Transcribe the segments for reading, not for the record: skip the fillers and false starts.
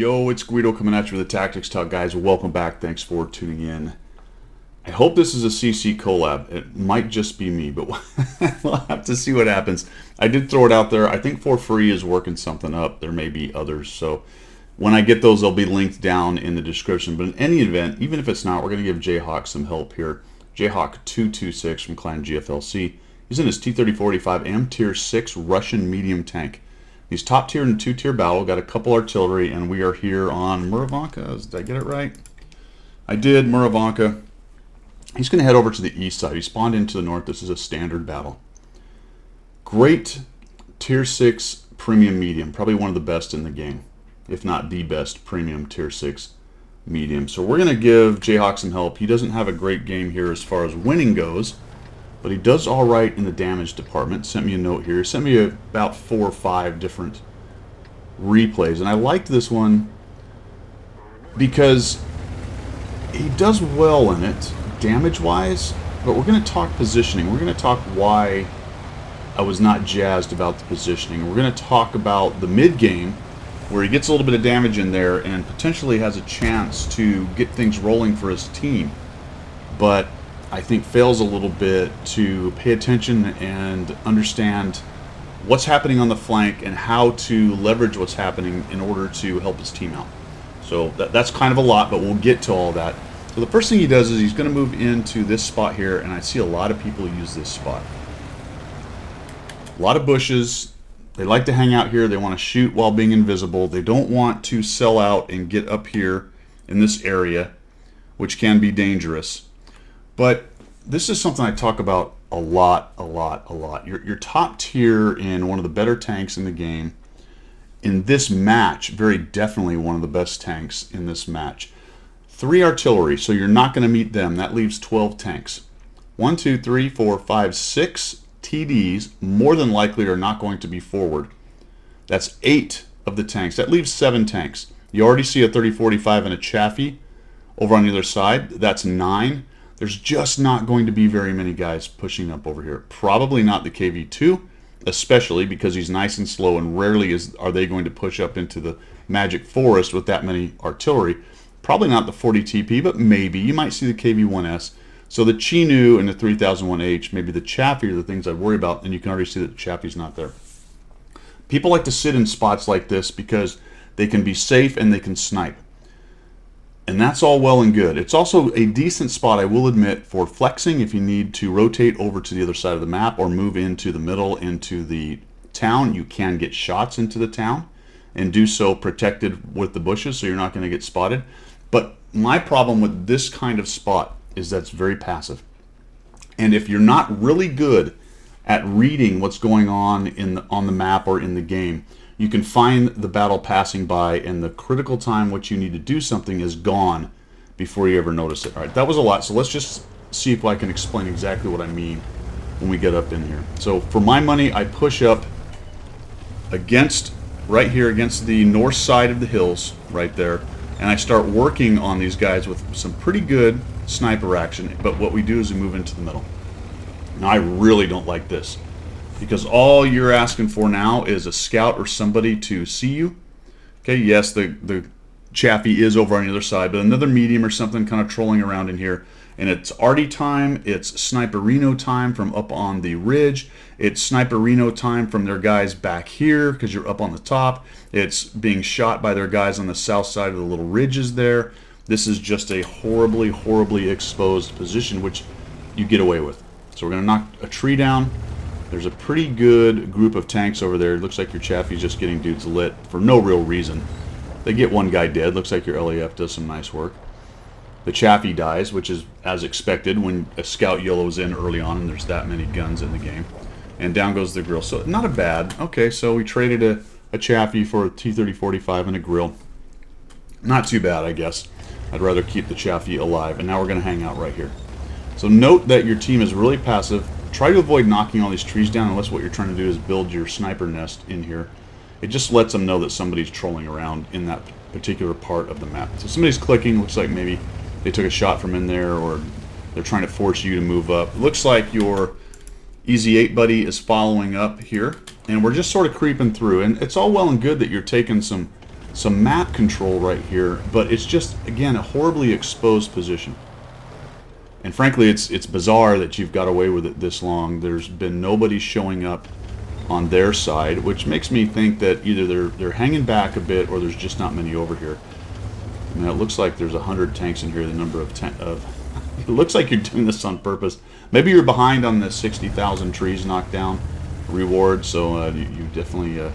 Yo, it's Guido coming at you with the Tactics Talk, guys. Welcome back. Thanks for tuning in. I hope this is a CC collab. It might just be me, but we'll have to see what happens. I did throw it out there. I think For Free is working something up. There may be others. So when I get those, they'll be linked down in the description. But in any event, even if it's not, we're going to give Jayhawk some help here. Jayhawk 226 from Clan GFLC. He's in his T-3045 AM Tier 6 Russian medium tank. He's top tier in a two-tier battle, got a couple artillery, and we are here on Muravanka. Did I get it right? I did, Muravanka. He's going to head over to the east side. He spawned into the north. This is a standard battle. Great tier 6 premium medium. Probably one of the best in the game, if not the best premium tier 6 medium. So we're going to give Jayhawk some help. He doesn't have a great game here as far as winning goes, but he does all right in the damage department. Sent me a note here. Sent me about 4 or 5 different replays. And I liked this one because he does well in it, damage-wise. But we're going to talk positioning. We're going to talk why I was not jazzed about the positioning. We're going to talk about the mid-game, where he gets a little bit of damage in there and potentially has a chance to get things rolling for his team. But I think fails a little bit to pay attention and understand what's happening on the flank and how to leverage what's happening in order to help his team out. So that's kind of a lot, but we'll get to all that. So the first thing he does is he's going to move into this spot here, and I see a lot of people use this spot. A lot of bushes. They like to hang out here. They want to shoot while being invisible. They don't want to sell out and get up here in this area, which can be dangerous. But this is something I talk about a lot. Your top tier in one of the better tanks in the game. In this match, very definitely one of the best tanks in this match. 3 artillery, so you're not going to meet them. That leaves 12 tanks. 1, 2, 3, 4, 5, 6 TDs, more than likely are not going to be forward. That's 8 of the tanks. That leaves 7 tanks. You already see a 30-45 and a Chaffee over on the other side. That's 9. There's just not going to be very many guys pushing up over here. Probably not the KV-2, especially because he's nice and slow, and rarely are they going to push up into the Magic Forest with that many artillery. Probably not the 40 TP, but maybe. You might see the KV-1S. So the Chinu and the 3001H, maybe the Chaffee are the things I'd worry about, and you can already see that the Chaffee's not there. People like to sit in spots like this because they can be safe and they can snipe. And that's all well and good. It's also a decent spot, I will admit, for flexing if you need to rotate over to the other side of the map or move into the middle, into the town. You can get shots into the town and do so protected with the bushes, so you're not going to get spotted. But my problem with this kind of spot is that it's very passive. And if you're not really good at reading what's going on on the map or in the game, you can find the battle passing by, and the critical time which you need to do something is gone before you ever notice it. All right, that was a lot, so let's just see if I can explain exactly what I mean when we get up in here. So for my money, I push up against, right here against the north side of the hills, right there, and I start working on these guys with some pretty good sniper action, but what we do is we move into the middle. Now, I really don't like this, because all you're asking for now is a scout or somebody to see you. Okay, yes, the Chaffee is over on the other side, but another medium or something kind of trolling around in here. And it's arty time, it's sniperino time from up on the ridge, it's sniperino time from their guys back here because you're up on the top. It's being shot by their guys on the south side of the little ridges there. This is just a horribly exposed position, which you get away with. So we're going to knock a tree down. There's a pretty good group of tanks over there. It looks like your Chaffee's just getting dudes lit for no real reason. They get one guy dead. Looks like your LAF does some nice work. The Chaffee dies, which is as expected when a scout yellows in early on and there's that many guns in the game. And down goes the grill. So not a bad. Okay, so we traded a Chaffee for a T-30-45 and a grill. Not too bad, I guess. I'd rather keep the Chaffee alive. And now we're going to hang out right here. So note that your team is really passive. Try to avoid knocking all these trees down unless what you're trying to do is build your sniper nest in here. It just lets them know that somebody's trolling around in that particular part of the map. So somebody's clicking. Looks like maybe they took a shot from in there, or they're trying to force you to move up. Looks like your Easy 8 buddy is following up here, and we're just sort of creeping through. And it's all well and good that you're taking some some map control right here, but it's just, again, a horribly exposed position. And frankly, it's bizarre that you've got away with it this long. There's been nobody showing up on their side, which makes me think that either they're hanging back a bit or there's just not many over here. Now it looks like there's 100 tanks in here. The number of it looks like you're doing this on purpose. Maybe you're behind on the 60,000 trees knocked down reward, so you definitely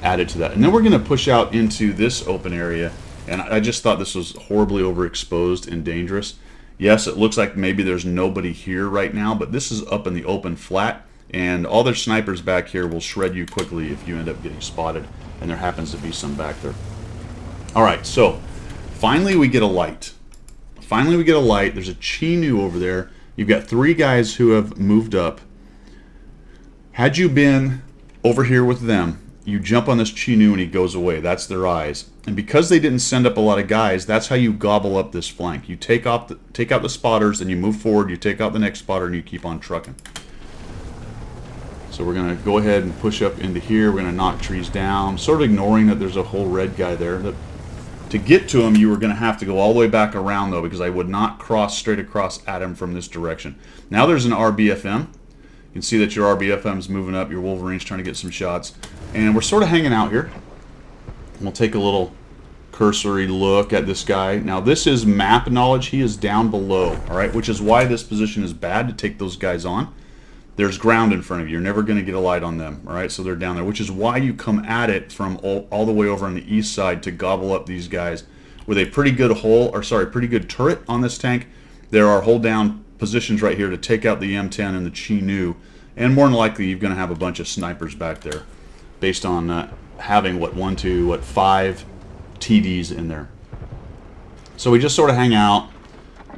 added to that. And then we're going to push out into this open area, and I just thought this was horribly overexposed and dangerous. Yes, it looks like maybe there's nobody here right now, but this is up in the open flat, and all their snipers back here will shred you quickly if you end up getting spotted, and there happens to be some back there. Alright, so finally we get a light. Finally we get a light. There's a Chinu over there. You've got 3 guys who have moved up. Had you been over here with them, you jump on this Chinu and he goes away. That's their eyes. And because they didn't send up a lot of guys, that's how you gobble up this flank. You take out the spotters, and you move forward, you take out the next spotter, and you keep on trucking. So we're going to go ahead and push up into here. We're going to knock trees down, sort of ignoring that there's a whole red guy there. To get to him, you were going to have to go all the way back around, though, because I would not cross straight across at him from this direction. Now there's an RBFM. You can see that your RBFM is moving up. Your Wolverine's trying to get some shots. And we're sort of hanging out here. We'll take a little cursory look at this guy. Now this is map knowledge. He is down below, all right, which is why this position is bad to take those guys on. There's ground in front of you. You're never going to get a light on them, all right? So they're down there, which is why you come at it from all the way over on the east side to gobble up these guys with a pretty good pretty good turret on this tank. There are hold down positions right here to take out the M10 and the Chinu, and more than likely you're going to have a bunch of snipers back there based on having 5 TDs in there. So we just sort of hang out.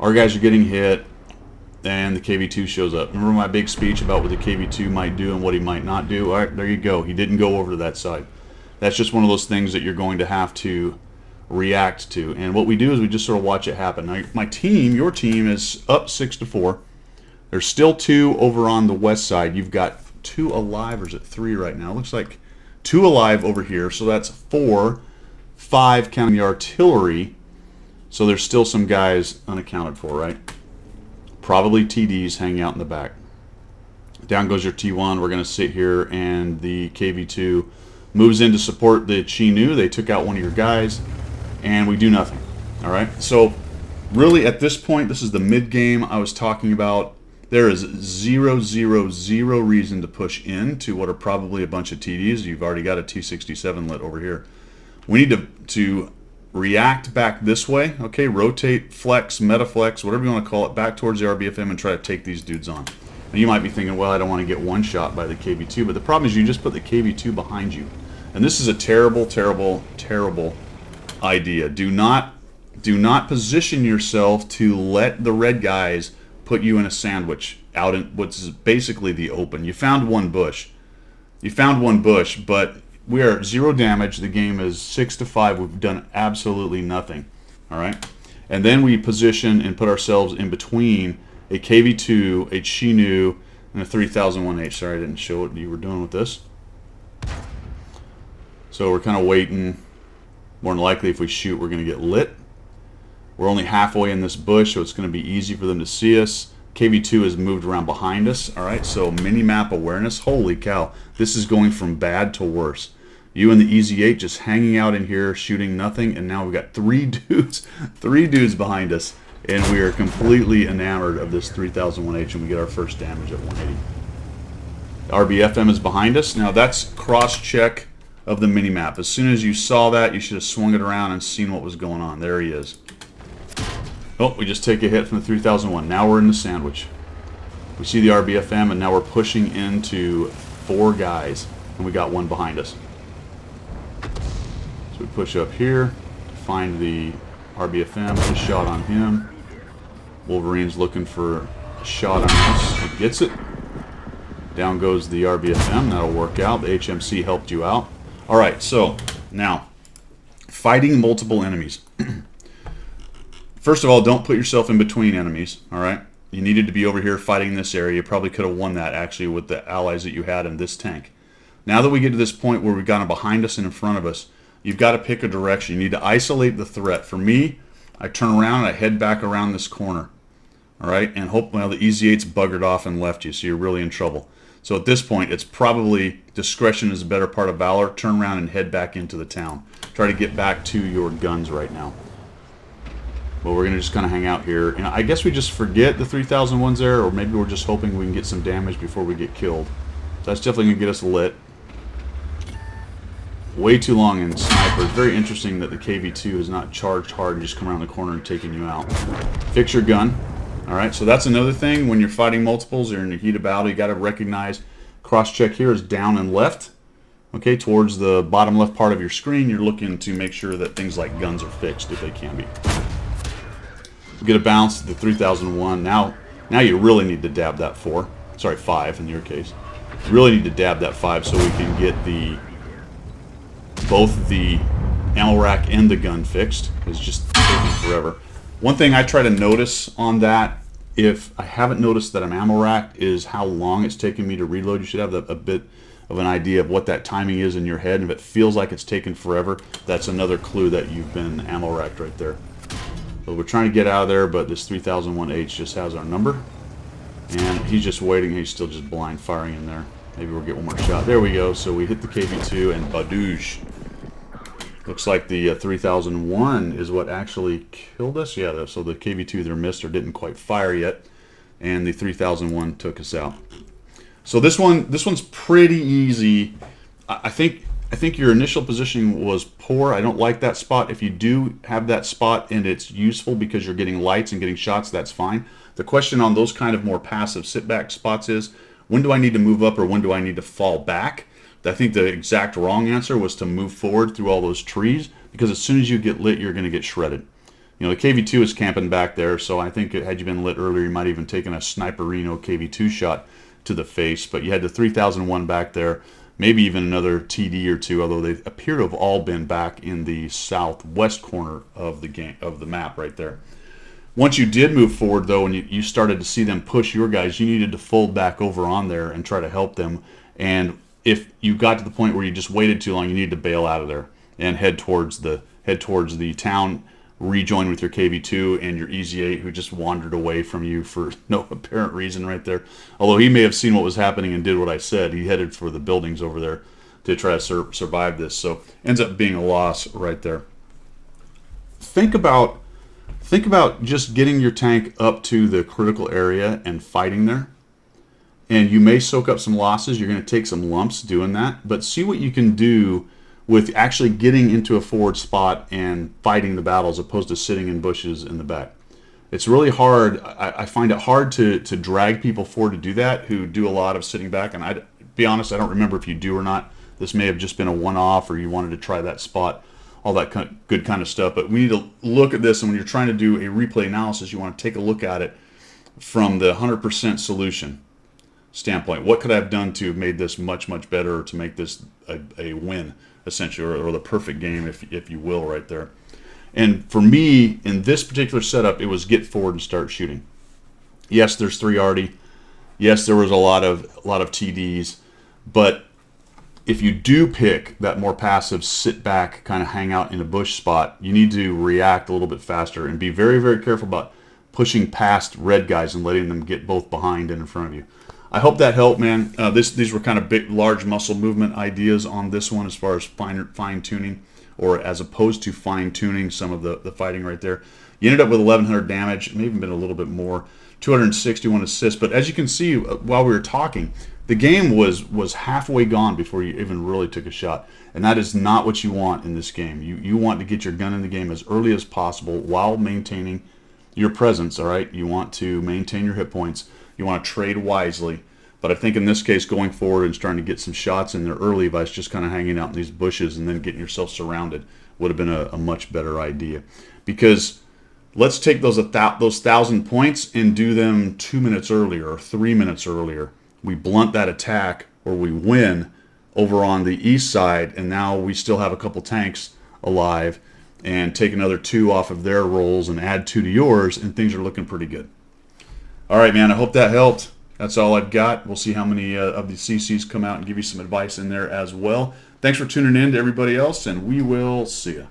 Our guys are getting hit, and the KV-2 shows up. Remember my big speech about what the KV-2 might do and what he might not do? All right, there you go. He didn't go over to that side. That's just one of those things that you're going to have to react to. And what we do is we just sort of watch it happen. Now, my team, your team, is up 6-4. There's still 2 over on the west side. You've got 2 alive, or is it 3 right now? It looks like 2 alive over here. So that's 4, 5 counting the artillery. So there's still some guys unaccounted for, right? Probably TDs hanging out in the back. Down goes your T1. We're going to sit here, and the KV-2 moves in to support the Chinu. They took out one of your guys, and we do nothing. All right. So really, at this point, this is the mid game I was talking about. There is zero reason to push into what are probably a bunch of TDs. You've already got a T-67 lit over here. We need to react back this way, okay? Rotate, flex, metaflex, whatever you want to call it, back towards the RBFM and try to take these dudes on. And you might be thinking, well, I don't want to get one shot by the KV-2, but the problem is you just put the KV-2 behind you. And this is a terrible, terrible, terrible idea. Do not position yourself to let the red guys put you in a sandwich out in what's basically the open. You found one bush. But we are 0 damage. The game is 6-5. We've done absolutely nothing. All right, and then we position and put ourselves in between a KV-2, a Chinu, and a 3001H. Sorry, I didn't show what you were doing with this. So we're kind of waiting. More than likely, if we shoot, we're going to get lit. We're only halfway in this bush, so it's going to be easy for them to see us. KV-2 has moved around behind us. All right, so mini-map awareness. Holy cow. This is going from bad to worse. You and the Easy 8 just hanging out in here, shooting nothing, and now we've got 3 dudes behind us, and we are completely enamored of this 3001H, and we get our first damage at 180. RBFM is behind us. Now that's cross-check of the mini-map. As soon as you saw that, you should have swung it around and seen what was going on. There he is. Oh, we just take a hit from the 3001. Now we're in the sandwich. We see the RBFM, and now we're pushing into 4 guys, and we got one behind us. So we push up here, find the RBFM, put a shot on him. Wolverine's looking for a shot on us. He gets it. Down goes the RBFM. That'll work out. The HMC helped you out. All right, so now, fighting multiple enemies. First of all, don't put yourself in between enemies, all right? You needed to be over here fighting this area. You probably could have won that, actually, with the allies that you had in this tank. Now that we get to this point where we've got them behind us and in front of us, you've got to pick a direction. You need to isolate the threat. For me, I turn around and I head back around this corner. All right, and hope, well, the Easy 8's buggered off and left you, so you're really in trouble. So at this point, it's probably discretion is a better part of valor. Turn around and head back into the town. Try to get back to your guns right now. Well, we're going to just kind of hang out here. And I guess we just forget the 3001's there, or maybe we're just hoping we can get some damage before we get killed. So that's definitely going to get us lit. Way too long in sniper. It's very interesting that the KV-2 is not charged hard and just come around the corner and taking you out. Fix your gun. Alright, so that's another thing when you're fighting multiples or in the heat of battle. You got to recognize cross-check here is down and left. Okay, towards the bottom left part of your screen, you're looking to make sure that things like guns are fixed if they can be. Get a bounce to the 3001. Now you really need to dab that 4. Sorry, 5 in your case. You really need to dab that 5 so we can get both the ammo rack and the gun fixed. It's just taking forever. One thing I try to notice on that, if I haven't noticed that I'm ammo racked, is how long it's taking me to reload. You should have a bit of an idea of what that timing is in your head. And if it feels like it's taken forever, that's another clue that you've been ammo racked right there. So we're trying to get out of there, but this 3001H just has our number. And he's just waiting. He's still just blind firing in there. Maybe we'll get one more shot. There we go. So we hit the KV-2 and badoosh. Looks like the 3001 is what actually killed us. Yeah, so the KV-2 either missed or didn't quite fire yet, and the 3001 took us out. So this one's pretty easy. I think your initial positioning was poor. I don't like that spot. If you do have that spot and it's useful because you're getting lights and getting shots, that's fine. The question on those kind of more passive sit-back spots is, when do I need to move up or when do I need to fall back? I think the exact wrong answer was to move forward through all those trees, because as soon as you get lit, you're going to get shredded. You know, the KV-2 is camping back there, so I think had you been lit earlier, you might have even taken a Sniperino KV-2 shot to the face, but you had the 3001 back there, maybe even another TD or two, although they appear to have all been back in the southwest corner of the map right there. Once you did move forward, though, and you started to see them push your guys, you needed to fold back over on there and try to help them. And if you got to the point where you just waited too long, you need to bail out of there and head towards the town, rejoin with your KV-2 and your Easy 8, who just wandered away from you for no apparent reason right there. Although he may have seen what was happening and did what I said. He headed for the buildings over there to try to survive this. So ends up being a loss right there. Think about just getting your tank up to the critical area and fighting there. And you may soak up some losses. You're going to take some lumps doing that. But see what you can do with actually getting into a forward spot and fighting the battle as opposed to sitting in bushes in the back. It's really hard. I find it hard to drag people forward to do that who do a lot of sitting back. And I'd be honest, I don't remember if you do or not. This may have just been a one-off, or you wanted to try that spot, all that good kind of stuff. But we need to look at this, and when you're trying to do a replay analysis, you want to take a look at it from the 100% solution standpoint. What could I have done to have made this much, much better, or to make this a win, essentially, or the perfect game, if you will, right there. And for me, in this particular setup, it was get forward and start shooting. Yes, there's 3 already. Yes, there was a lot of TDs. But if you do pick that more passive, sit back, kind of hang out in a bush spot, you need to react a little bit faster and be very, very careful about pushing past red guys and letting them get both behind and in front of you. I hope that helped, man. These were kind of big, large muscle movement ideas on this one as far as fine-tuning, or as opposed to fine-tuning some of the fighting right there. You ended up with 1,100 damage, maybe even been a little bit more, 261 assists. But as you can see while we were talking, the game was halfway gone before you even really took a shot. And that is not what you want in this game. You want to get your gun in the game as early as possible while maintaining your presence, all right? You want to maintain your hit points. You want to trade wisely. But I think in this case, going forward and starting to get some shots in there early by just kind of hanging out in these bushes and then getting yourself surrounded would have been a much better idea. Because let's take those 1,000 points and do them 2 minutes earlier or 3 minutes earlier. We blunt that attack, or we win over on the east side, and now we still have a couple tanks alive, and take another 2 off of their rolls and add 2 to yours, and things are looking pretty good. All right, man, I hope that helped. That's all I've got. We'll see how many of the CCs come out and give you some advice in there as well. Thanks for tuning in to everybody else, and we will see you.